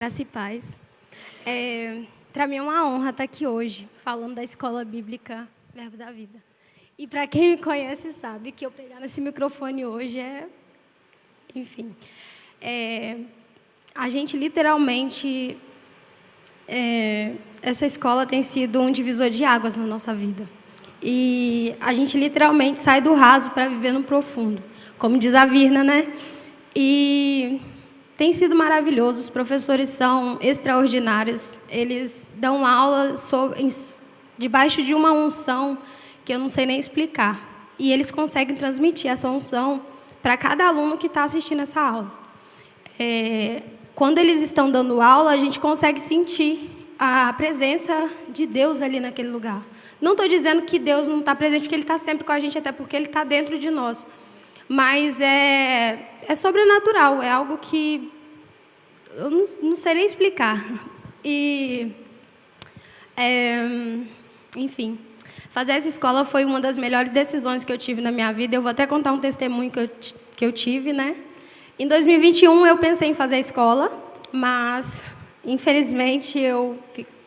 Graça e paz. Para mim é uma honra estar aqui hoje, falando da Escola Bíblica Verbo da Vida. E para quem me conhece sabe que eu pegar nesse microfone hoje enfim. A gente literalmente... essa escola tem sido um divisor de águas na nossa vida. E a gente literalmente sai do raso para viver no profundo, como diz a Virna, né? E... tem sido maravilhoso, os professores são extraordinários, eles dão aula debaixo de uma unção que eu não sei nem explicar. E eles conseguem transmitir essa unção para cada aluno que está assistindo essa aula. Quando eles estão dando aula, a gente consegue sentir a presença de Deus ali naquele lugar. Não estou dizendo que Deus não está presente, porque Ele está sempre com a gente, até porque Ele está dentro de nós. Mas é sobrenatural, é algo que eu não sei nem explicar. Enfim, fazer essa escola foi uma das melhores decisões que eu tive na minha vida. Eu vou até contar um testemunho que eu tive, né? Em 2021, eu pensei em fazer a escola, mas, infelizmente, eu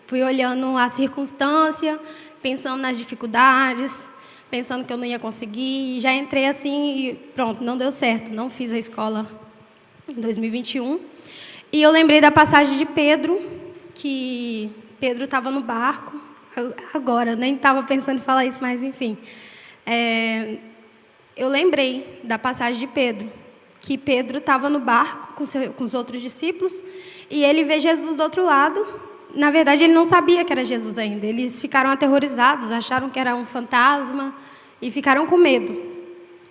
fui olhando a circunstância, pensando nas dificuldades, pensando que eu não ia conseguir, e já entrei assim e pronto, não deu certo, não fiz a escola em 2021. E eu lembrei da passagem de Pedro, que Pedro estava no barco, agora, nem estava pensando em falar isso, mas enfim. Eu lembrei da passagem de Pedro, que Pedro estava no barco com os outros discípulos, e ele vê Jesus do outro lado. Na verdade, ele não sabia que era Jesus ainda. Eles ficaram aterrorizados, acharam que era um fantasma e ficaram com medo.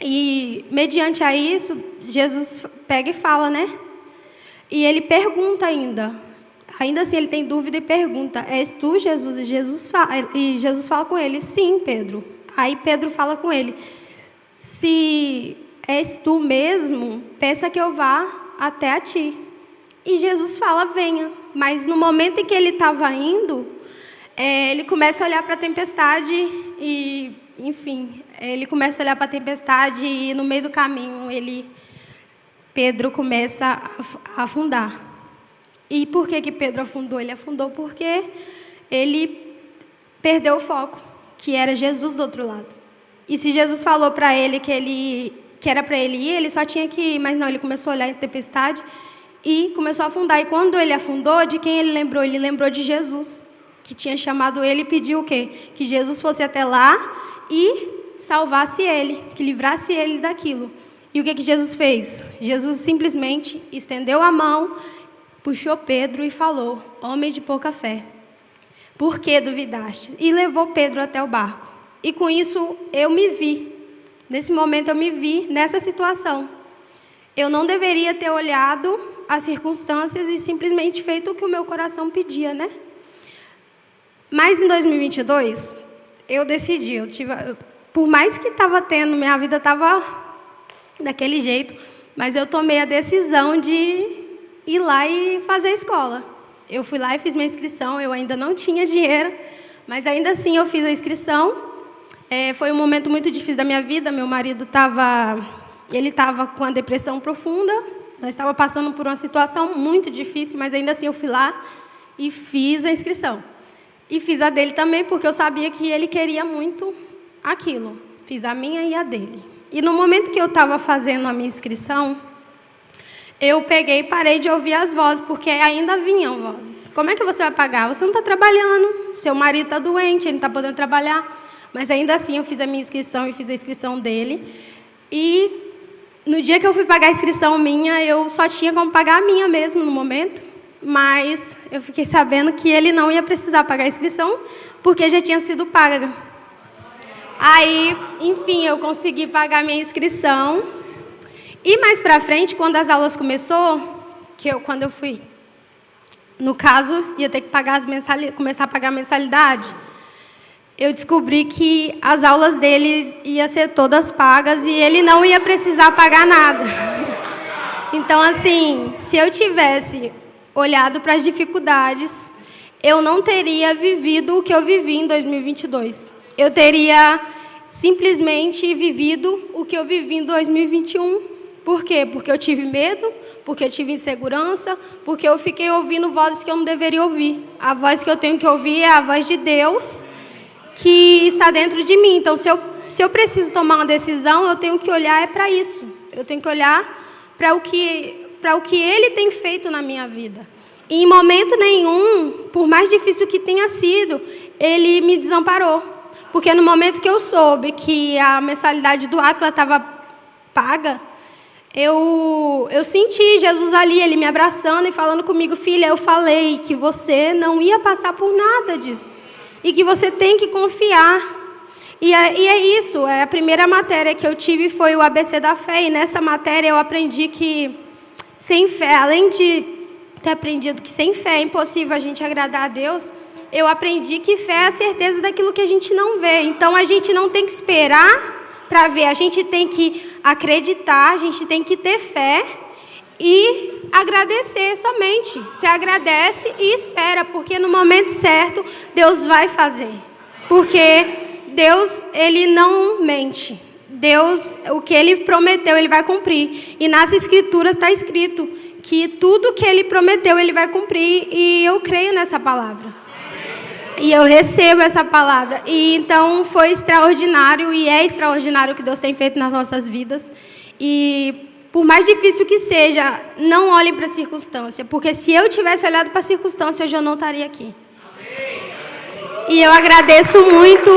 E, mediante a isso, Jesus pega e fala, né? E ele pergunta ainda assim ele tem dúvida e pergunta, és tu, Jesus? E Jesus fala com ele, sim, Pedro. Aí Pedro fala com ele, se és tu mesmo, peça que eu vá até a ti. E Jesus fala, venha. Mas no momento em que ele estava indo, ele começa a olhar para a tempestade e, enfim, ele começa a olhar para a tempestade e no meio do caminho Pedro começa a afundar. E por que Pedro afundou? Ele afundou porque ele perdeu o foco, que era Jesus do outro lado. E se Jesus falou para ele que era para ele ir, ele só tinha que ir, mas não, ele começou a olhar a tempestade e começou a afundar. E quando ele afundou, de quem ele lembrou? Ele lembrou de Jesus, que tinha chamado ele e pediu o quê? Que Jesus fosse até lá e salvasse ele, que livrasse ele daquilo. E o que Jesus fez? Jesus simplesmente estendeu a mão, puxou Pedro e falou, homem de pouca fé, por que duvidaste? E levou Pedro até o barco. E com isso eu me vi, nesse momento eu me vi nessa situação. Eu não deveria ter olhado as circunstâncias e simplesmente feito o que o meu coração pedia, né? Mas em 2022, eu decidi, por mais que estava tendo, minha vida estava daquele jeito, mas eu tomei a decisão de ir lá e fazer a escola. Eu fui lá e fiz minha inscrição, eu ainda não tinha dinheiro, mas ainda assim eu fiz a inscrição. Foi um momento muito difícil da minha vida, meu marido estava com uma depressão profunda, nós estávamos passando por uma situação muito difícil, mas ainda assim eu fui lá e fiz a inscrição. E fiz a dele também, porque eu sabia que ele queria muito aquilo. Fiz a minha e a dele. E no momento que eu estava fazendo a minha inscrição, eu peguei e parei de ouvir as vozes, porque ainda vinham vozes. Como é que você vai pagar? Você não está trabalhando, seu marido está doente, ele não está podendo trabalhar. Mas ainda assim eu fiz a minha inscrição e fiz a inscrição dele. E no dia que eu fui pagar a inscrição minha, eu só tinha como pagar a minha mesmo no momento. Mas eu fiquei sabendo que ele não ia precisar pagar a inscrição, porque já tinha sido paga. Aí, enfim, eu consegui pagar minha inscrição. E mais pra frente, quando as aulas começou, quando eu fui, no caso, ia ter que começar a pagar a mensalidade, eu descobri que as aulas dele iam ser todas pagas e ele não ia precisar pagar nada. Então, assim, se eu tivesse olhado para as dificuldades, eu não teria vivido o que eu vivi em 2022. Eu teria simplesmente vivido o que eu vivi em 2021, Por quê? Porque eu tive medo, porque eu tive insegurança, porque eu fiquei ouvindo vozes que eu não deveria ouvir. A voz que eu tenho que ouvir é a voz de Deus que está dentro de mim. Então, se eu preciso tomar uma decisão, eu tenho que olhar para isso. Eu tenho que olhar para o que Ele tem feito na minha vida. E em momento nenhum, por mais difícil que tenha sido, Ele me desamparou. Porque no momento que eu soube que a mensalidade do Aquila estava paga, eu senti Jesus ali, Ele me abraçando e falando comigo: filha, eu falei que você não ia passar por nada disso. E que você tem que confiar. E é isso, a primeira matéria que eu tive foi o ABC da fé. E nessa matéria eu aprendi que sem fé, além de ter aprendido que sem fé é impossível a gente agradar a Deus, eu aprendi que fé é a certeza daquilo que a gente não vê. Então a gente não tem que esperar para ver, a gente tem que acreditar, a gente tem que ter fé e agradecer somente. Você agradece e espera, porque no momento certo Deus vai fazer. Porque Deus, Ele não mente. Deus, o que Ele prometeu, Ele vai cumprir. E nas Escrituras está escrito que tudo que Ele prometeu, Ele vai cumprir. E eu creio nessa palavra. E eu recebo essa palavra. E então foi extraordinário e é extraordinário o que Deus tem feito nas nossas vidas. E por mais difícil que seja, não olhem para a circunstância. Porque se eu tivesse olhado para a circunstância, hoje eu não estaria aqui. E eu agradeço muito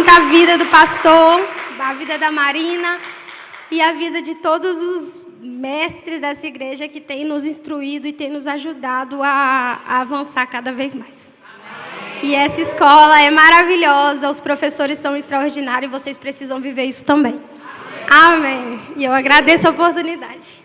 a vida do pastor, a vida da Marina e a vida de todos os mestres dessa igreja que têm nos instruído e têm nos ajudado a avançar cada vez mais. E essa escola é maravilhosa, os professores são extraordinários e vocês precisam viver isso também. Amém. E eu agradeço a oportunidade.